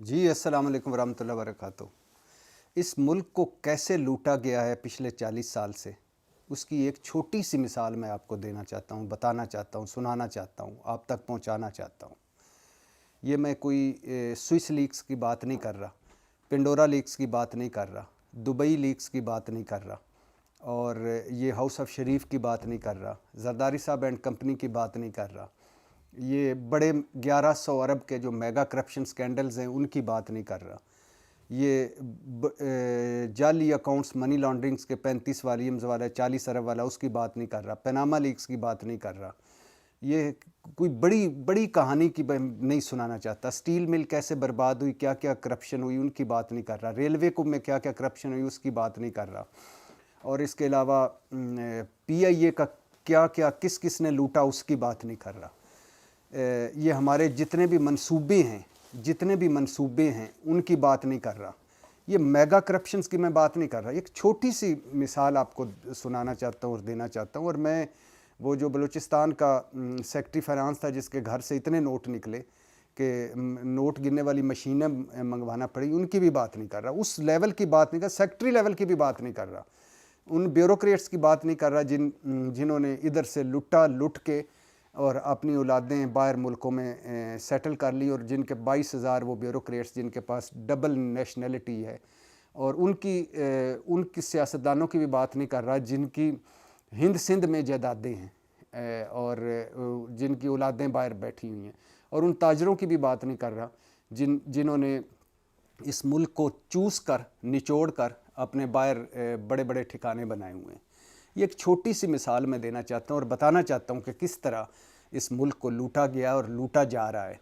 جی السلام علیکم ورحمۃ اللہ وبرکاتہ۔ اس ملک کو کیسے لوٹا گیا ہے پچھلے 40 سال سے، اس کی ایک چھوٹی سی مثال میں آپ کو دینا چاہتا ہوں، بتانا چاہتا ہوں، سنانا چاہتا ہوں، آپ تک پہنچانا چاہتا ہوں۔ یہ میں کوئی سوئس لیکس کی بات نہیں کر رہا، پنڈورا لیکس کی بات نہیں کر رہا، دبئی لیکس کی بات نہیں کر رہا، اور یہ ہاؤس آف شریف کی بات نہیں کر رہا، زرداری صاحب اینڈ کمپنی کی بات نہیں کر رہا، یہ بڑے 1100 ارب کے جو میگا کرپشن سکینڈلز ہیں ان کی بات نہیں کر رہا، یہ جعلی اکاؤنٹس منی لانڈرنگز کے 35 والیومز والا 40 ارب والا اس کی بات نہیں کر رہا، پیناما لیکس کی بات نہیں کر رہا، یہ کوئی بڑی بڑی کہانی کی نہیں سنانا چاہتا، سٹیل مل کیسے برباد ہوئی، کیا کیا کرپشن ہوئی ان کی بات نہیں کر رہا، ریلوے کو میں کیا کیا کرپشن ہوئی اس کی بات نہیں کر رہا، اور اس کے علاوہ پی آئی اے کا کیا کیا کس کس نے لوٹا اس کی بات نہیں کر رہا۔ یہ ہمارے جتنے بھی منصوبے ہیں ان کی بات نہیں کر رہا، یہ میگا کرپشنز کی میں بات نہیں کر رہا، ایک چھوٹی سی مثال آپ کو سنانا چاہتا ہوں اور دینا چاہتا ہوں۔ اور میں وہ جو بلوچستان کا سیکٹری فائنانس تھا جس کے گھر سے اتنے نوٹ نکلے کہ نوٹ گننے والی مشینیں منگوانا پڑی، ان کی بھی بات نہیں کر رہا، اس لیول کی بات نہیں کر رہا، سیکٹری لیول کی بھی بات نہیں کر رہا، ان بیوروکریٹس کی بات نہیں کر رہا جنہوں نے ادھر سے لٹ کے اور اپنی اولادیں باہر ملکوں میں سیٹل کر لی، اور جن کے 22,000 وہ بیوروکریٹس جن کے پاس ڈبل نیشنلٹی ہے، اور ان کی سیاستدانوں کی بھی بات نہیں کر رہا جن کی ہند سندھ میں جائیدادیں ہیں اور جن کی اولادیں باہر بیٹھی ہوئی ہیں، اور ان تاجروں کی بھی بات نہیں کر رہا جنہوں نے اس ملک کو چوس کر نچوڑ کر اپنے باہر بڑے بڑے ٹھکانے بنائے ہوئے ہیں۔ یہ ایک چھوٹی سی مثال میں دینا چاہتا ہوں اور بتانا چاہتا ہوں کہ کس طرح اس ملک کو لوٹا گیا اور لوٹا جا رہا ہے۔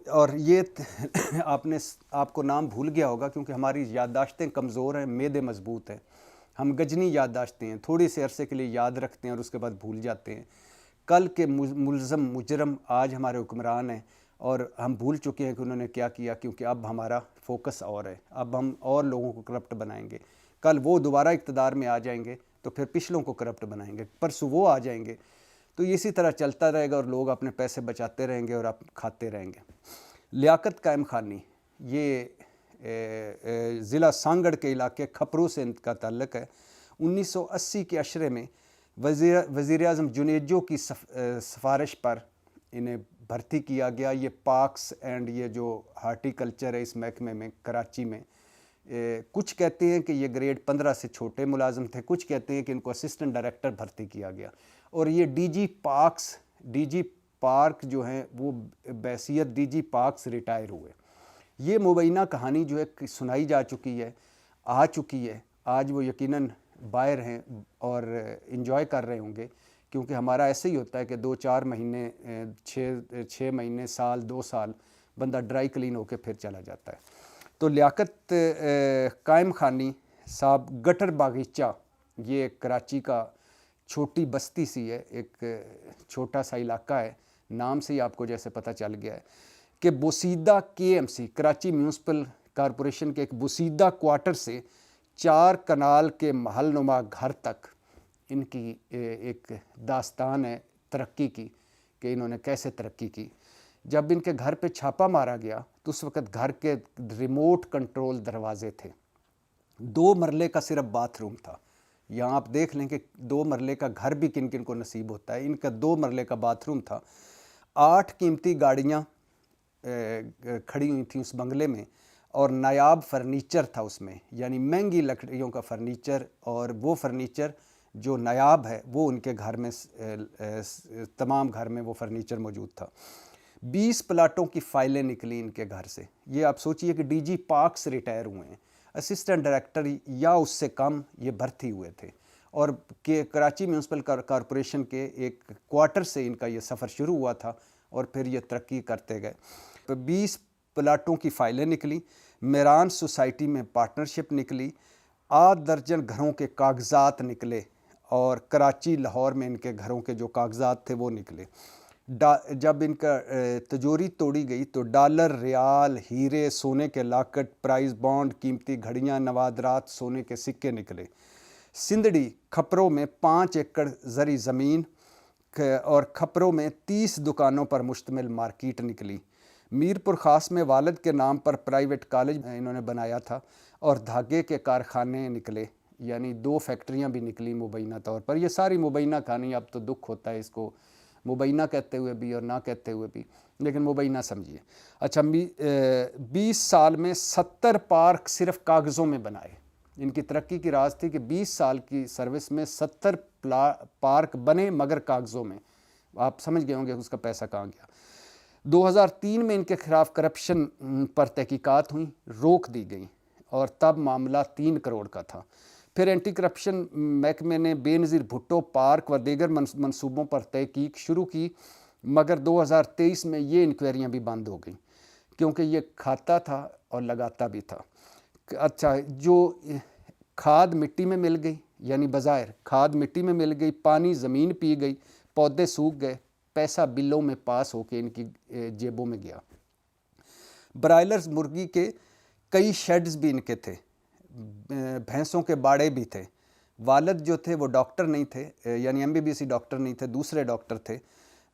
اور یہ آپ کو نام بھول گیا ہوگا کیونکہ ہماری یادداشتیں کمزور ہیں، معدے مضبوط ہیں، ہم گجنی یادداشتیں ہیں، تھوڑی سے عرصے کے لیے یاد رکھتے ہیں اور اس کے بعد بھول جاتے ہیں۔ کل کے ملزم مجرم آج ہمارے حکمران ہیں اور ہم بھول چکے ہیں کہ انہوں نے کیا کیا، کیونکہ اب ہمارا فوکس اور ہے، اب ہم اور لوگوں کو کرپٹ بنائیں گے۔ کل وہ دوبارہ اقتدار میں آ جائیں گے تو پھر پچھلوں کو کرپٹ بنائیں گے، پرسوں وہ آ جائیں گے، تو اسی طرح چلتا رہے گا اور لوگ اپنے پیسے بچاتے رہیں گے اور آپ کھاتے رہیں گے۔ لیاقت قائم خانی یہ ضلع سانگڑ کے علاقے کھپرو سے ان کا تعلق ہے۔ 1980 کے عشرے میں وزیر اعظم جنیجو کی سفارش پر انہیں بھرتی کیا گیا۔ یہ پارکس اینڈ یہ جو ہارٹی کلچر ہے اس محکمے میں کراچی میں، کچھ کہتے ہیں کہ یہ گریڈ 15 سے چھوٹے ملازم تھے، کچھ کہتے ہیں کہ ان کو اسسٹنٹ ڈائریکٹر بھرتی کیا گیا، اور یہ ڈی جی پارک جو ہیں وہ بحیثیت ڈی جی پارکس ریٹائر ہوئے۔ یہ مبینہ کہانی جو ہے سنائی جا چکی ہے، آ چکی ہے، آج وہ یقیناً باہر ہیں اور انجوائے کر رہے ہوں گے، کیونکہ ہمارا ایسے ہی ہوتا ہے کہ 2-4 مہینے 6 مہینے سال 2 سال بندہ ڈرائی کلین ہو کے پھر چلا جاتا ہے۔ تو لیاقت قائم خانی صاحب گٹر باغیچہ، یہ کراچی کا چھوٹی بستی سی ہے، ایک چھوٹا سا علاقہ ہے، نام سے ہی آپ کو جیسے پتہ چل گیا ہے کہ بوسیدہ K M C Karachi municipal corporation کے ایک بوسیدہ کوارٹر سے 4 کنال کے محل نما گھر تک ان کی ایک داستان ہے ترقی کی کہ انہوں نے کیسے ترقی کی۔ جب ان کے گھر پہ چھاپا مارا گیا تو اس وقت گھر کے ریموٹ کنٹرول دروازے تھے، 2 مرلے کا صرف باتھ روم تھا۔ یہاں آپ دیکھ لیں کہ 2 مرلے کا گھر بھی کن کن کو نصیب ہوتا ہے، ان کا 2 مرلے کا باتھ روم تھا، 8 قیمتی گاڑیاں کھڑی ہوئی تھیں اس بنگلے میں، اور نایاب فرنیچر تھا اس میں، یعنی مہنگی لکڑیوں کا فرنیچر، اور وہ فرنیچر جو نایاب ہے وہ ان کے گھر میں تمام گھر میں وہ فرنیچر موجود تھا۔ 20 پلاٹوں کی فائلیں نکلی ان کے گھر سے۔ یہ آپ سوچئے کہ ڈی جی پارکس ریٹائر ہوئے ہیں، اسسٹنٹ ڈائریکٹر یا اس سے کم یہ بھرتی ہوئے تھے، اور کہ کراچی میونسپل کارپوریشن کے ایک کوارٹر سے ان کا یہ سفر شروع ہوا تھا اور پھر یہ ترقی کرتے گئے۔ 20 پلاٹوں کی فائلیں نکلی، میران سوسائٹی میں پارٹنرشپ نکلی، 8 درجن گھروں کے کاغذات نکلے، اور کراچی لاہور میں ان کے گھروں کے جو کاغذات تھے وہ نکلے۔ جب ان کا تجوری توڑی گئی تو ڈالر، ریال، ہیرے، سونے کے لاکٹ، پرائز بانڈ، قیمتی گھڑیاں، نوادرات، سونے کے سکے نکلے۔ سندھڑی کھپروں میں 5 ایکڑ زرعی زمین اور کھپروں میں 30 دکانوں پر مشتمل مارکیٹ نکلی۔ میرپور خاص میں والد کے نام پر پرائیویٹ کالج انہوں نے بنایا تھا اور دھاگے کے کارخانے نکلے، یعنی 2 فیکٹریاں بھی نکلی مبینہ طور پر. یہ ساری مبینہ کہانی، اب تو دکھ ہوتا ہے اس کو مبینہ کہتے ہوئے بھی اور نہ کہتے ہوئے بھی، لیکن مبینہ سمجھیے. اچھا، 20 سال میں 70 پارک صرف کاغذوں میں بنائے. ان کی ترقی کی راز تھی کہ 20 سال کی سروس میں 70 پارک بنے مگر کاغذوں میں. آپ سمجھ گئے ہوں گے اس کا پیسہ کہاں گیا. 2003 میں ان کے خلاف کرپشن پر تحقیقات ہوئیں، روک دی گئیں اور تب معاملہ 3 کروڑ کا تھا. پھر اینٹی کرپشن محکمے نے بے نظیر بھٹو پارک و دیگر منصوبوں پر تحقیق شروع کی، مگر 2023 میں یہ انکوائریاں بھی بند ہو گئیں کیونکہ یہ کھاتا تھا اور لگاتا بھی تھا. اچھا، جو کھاد مٹی میں مل گئی، یعنی بظاہر کھاد مٹی میں مل گئی، پانی زمین پی گئی، پودے سوکھ گئے، پیسہ بلوں میں پاس ہو کے ان کی جیبوں میں گیا. برائلرز مرغی کے کئی شیڈز بھی ان کے تھے، بھینسوں کے باڑے بھی تھے. والد جو تھے وہ ڈاکٹر نہیں تھے، یعنی MBBS ڈاکٹر نہیں تھے، دوسرے ڈاکٹر تھے.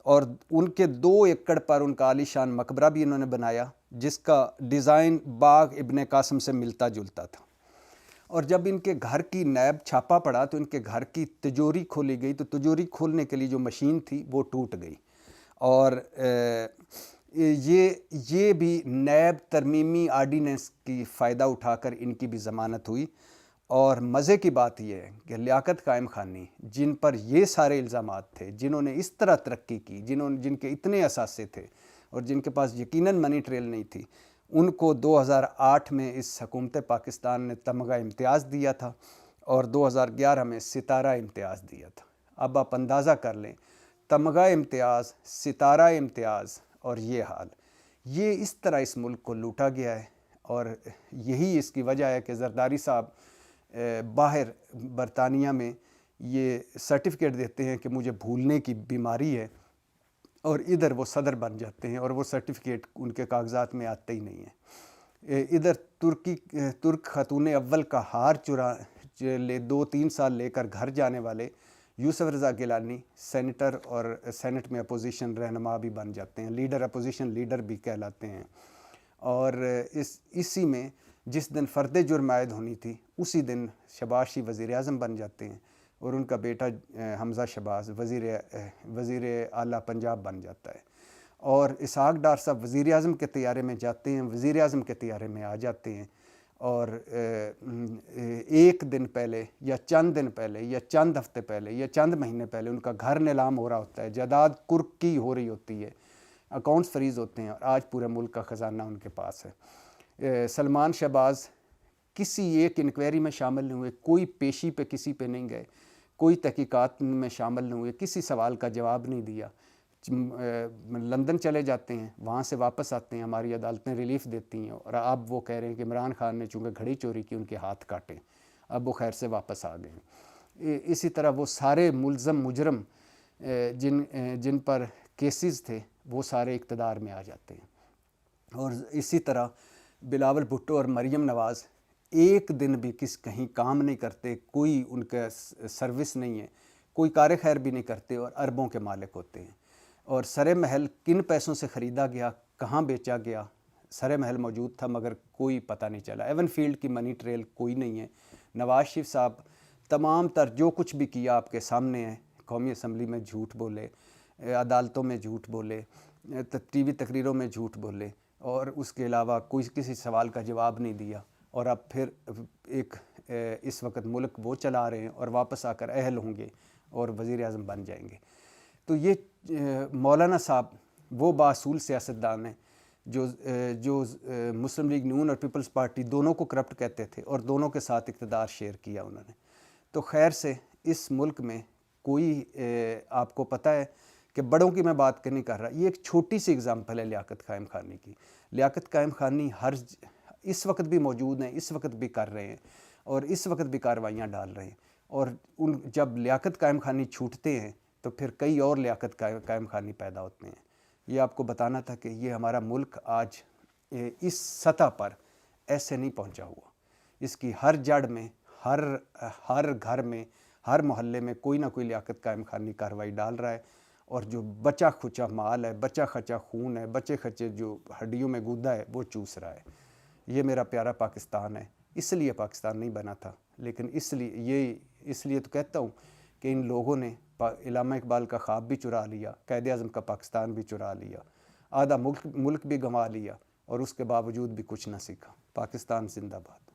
اور ان کے 2 ایکڑ پر ان کا عالی شان مقبرہ بھی انہوں نے بنایا جس کا ڈیزائن باغ ابن قاسم سے ملتا جلتا تھا. اور جب ان کے گھر کی نیب چھاپا پڑا تو ان کے گھر کی تجوری کھولی گئی، تو تجوری کھولنے کے لیے جو مشین تھی وہ ٹوٹ گئی. اور یہ بھی نیب ترمیمی آرڈیننس کی فائدہ اٹھا کر ان کی بھی ضمانت ہوئی. اور مزے کی بات یہ ہے کہ لیاقت قائم خانی جن پر یہ سارے الزامات تھے، جنہوں نے اس طرح ترقی کی، جن کے اتنے اثاثے تھے اور جن کے پاس یقیناً منی ٹریل نہیں تھی، ان کو 2008 میں اس حکومت پاکستان نے تمغہ امتیاز دیا تھا اور 2011 میں ستارہ امتیاز دیا تھا. اب آپ اندازہ کر لیں، تمغہ امتیاز، ستارہ امتیاز اور یہ حال. یہ اس طرح اس ملک کو لوٹا گیا ہے اور یہی اس کی وجہ ہے کہ زرداری صاحب باہر برطانیہ میں یہ سرٹیفکیٹ دیتے ہیں کہ مجھے بھولنے کی بیماری ہے، اور ادھر وہ صدر بن جاتے ہیں اور وہ سرٹیفکیٹ ان کے کاغذات میں آتے ہی نہیں ہیں. ادھر ترک خاتون اول کا ہار چرا لے 2-3 سال لے کر گھر جانے والے یوسف رضا گیلانی سینیٹر اور سینٹ میں اپوزیشن رہنما بھی بن جاتے ہیں، لیڈر اپوزیشن لیڈر بھی کہلاتے ہیں. اور اسی میں جس دن فرد جرم عائد ہونی تھی اسی دن شہباز شریف وزیر اعظم بن جاتے ہیں اور ان کا بیٹا حمزہ شہباز وزیر اعلیٰ پنجاب بن جاتا ہے. اور اسحاق ڈار صاحب وزیر اعظم کے طیارے میں جاتے ہیں، وزیر اعظم کے طیارے میں آ جاتے ہیں. اور 1 دن پہلے یا چند دن پہلے یا چند ہفتے پہلے یا چند مہینے پہلے ان کا گھر نیلام ہو رہا ہوتا ہے، جائیداد کرکی ہو رہی ہوتی ہے، اکاؤنٹس فریز ہوتے ہیں، اور آج پورے ملک کا خزانہ ان کے پاس ہے. سلمان شہباز کسی ایک انکوائری میں شامل نہیں ہوئے، کوئی پیشی پہ کسی پہ نہیں گئے، کوئی تحقیقات میں شامل نہیں ہوئے، کسی سوال کا جواب نہیں دیا. لندن چلے جاتے ہیں، وہاں سے واپس آتے ہیں، ہماری عدالتیں ریلیف دیتی ہیں، اور اب وہ کہہ رہے ہیں کہ عمران خان نے چونکہ گھڑی چوری کی ان کے ہاتھ کاٹے، اب وہ خیر سے واپس آ گئے. اسی طرح وہ سارے ملزم مجرم جن پر کیسز تھے وہ سارے اقتدار میں آ جاتے ہیں. اور اسی طرح بلاول بھٹو اور مریم نواز ایک دن بھی کہیں کام نہیں کرتے، کوئی ان کا سروس نہیں ہے، کوئی کار خیر بھی نہیں کرتے اور اربوں کے مالک ہوتے ہیں. اور سر محل کن پیسوں سے خریدا گیا، کہاں بیچا گیا، سر محل موجود تھا مگر کوئی پتہ نہیں چلا. ایون فیلڈ کی منی ٹریل کوئی نہیں ہے. نواز شریف صاحب تمام تر جو کچھ بھی کیا آپ کے سامنے ہے، قومی اسمبلی میں جھوٹ بولے، عدالتوں میں جھوٹ بولے، ٹی وی تقریروں میں جھوٹ بولے، اور اس کے علاوہ کسی سوال کا جواب نہیں دیا. اور اب پھر اس وقت ملک وہ چلا رہے ہیں اور واپس آ کر اہل ہوں گے اور وزیر اعظم بن جائیں گے. تو یہ مولانا صاحب وہ باصول سیاستدان ہیں جو مسلم لیگ نون اور پیپلز پارٹی دونوں کو کرپٹ کہتے تھے اور دونوں کے ساتھ اقتدار شیئر کیا انہوں نے. تو خیر سے اس ملک میں کوئی آپ کو پتہ ہے کہ بڑوں کی میں بات نہیں کر رہا، یہ ایک چھوٹی سی اگزامپل ہے لیاقت قائم خانی کی. لیاقت قائم خانی اس وقت بھی موجود ہیں، اس وقت بھی کر رہے ہیں اور اس وقت بھی کارروائیاں ڈال رہے ہیں. اور جب لیاقت قائم خانی چھوٹتے ہیں تو پھر کئی اور لیاقت قائم خانی پیدا ہوتے ہیں. یہ آپ کو بتانا تھا کہ یہ ہمارا ملک آج اس سطح پر ایسے نہیں پہنچا ہوا. اس کی ہر جڑ میں، ہر گھر میں، ہر محلے میں کوئی نہ کوئی لیاقت قائم خانی کارروائی ڈال رہا ہے. اور جو بچا کھچا مال ہے، بچا کھچا خون ہے، بچے کھچے جو ہڈیوں میں گودا ہے وہ چوس رہا ہے۔ یہ میرا پیارا پاکستان ہے، اس لیے پاکستان نہیں بنا تھا، لیکن اس لیے تو کہتا ہوں کہ ان لوگوں نے علامہ اقبال کا خواب بھی چرا لیا، قائد اعظم کا پاکستان بھی چرا لیا، آدھا ملک بھی گنوا لیا، اور اس کے باوجود بھی کچھ نہ سیکھا۔ پاکستان زندہ باد۔